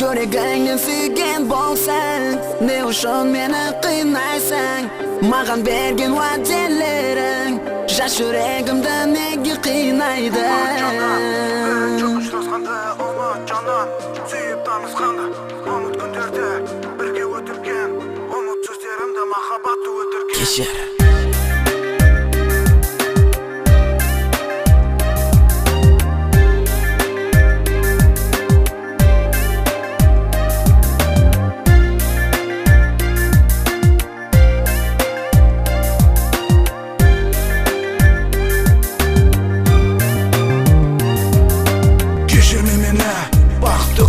Жүрегіңнен сүйген болсаң, не үшін мені қинайсың? Маған берген уәделерің жас жүрегімді неге қинайды? Çok ұштасқанды ұмыт жаным, сүйіп танысқанды ұмыт күндерді бірге өтірген, ұмыт сөздерімді махаббатты өтірген. Кешір.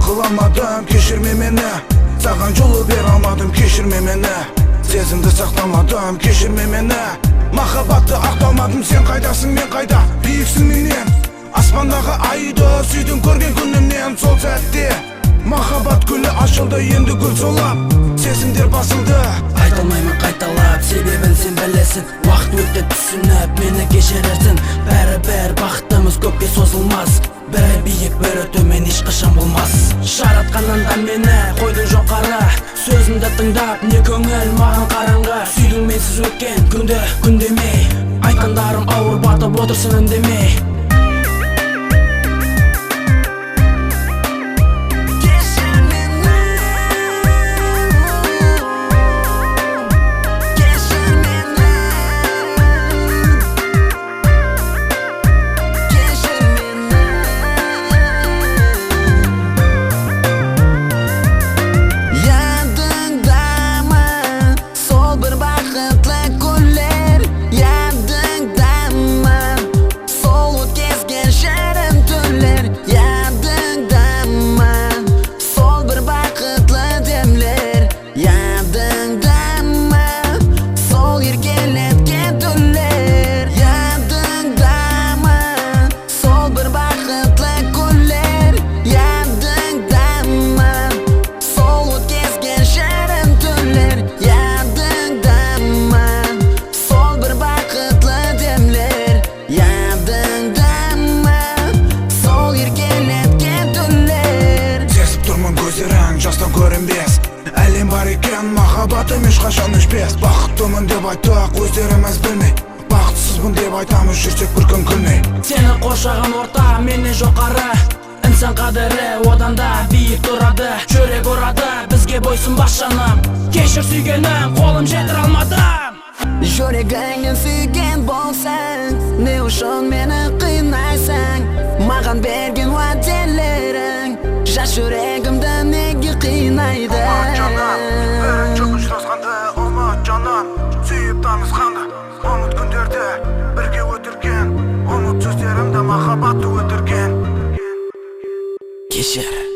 Kılamadım, keşirme meni. Sağan yolu ver almadım, keşirme meni. Sezimde saklamadım, keşirme meni. Mahabatı aktamadım, sen kaydasın men kayda. Büyüksün menden, asmandağı aydı süydün görgen günümden sol saatte. Mahabat gülü açıldı, endi gül solap. Sesimler basıldı. Айталмаймын қайталап, себебін сен білесің. Уақыт өтті түсініп, мені кешірерсің. Бәрібір бақытымыз көпке созылмас. Бірі биік, бірі төмен, ешқашан болмас. Жаратқаннан мені қойдың жоғары. Сөзімді тыңдап, не көңіл маған қараңғы. Сүйдің менсіз өткен күнді күндемей. Айтқандарым ауыр батып отырсың үндемей. Жастан көрінбес, әлем бар екен, махаббатым ешқашан өшпес. Бақыттымын деп айттық, өздеріміз білмей, бақытсызбын деп айтамыз, жүрсек бір күн күлмей. Сені қоршаған орта менен жоғары, інсан қадірі одан да биік тұрады. Жүрек ұрады, бізге бойсынбас жаным. Кешір сүйгенім, қолым жетір алмадым. Жүрегіңнен сүйген болсаң, не үшін мені қинайсың? Маған берген уәделерің жас жүрегімді неге қинайды? Ұмыт жаным, бірінші ұштасқанды ұмыт жаным, сүйіп танысқанды ұмыт күндерді бірге өтірген, ұмыт сөздерімді махаббатты өтірген. Кешір.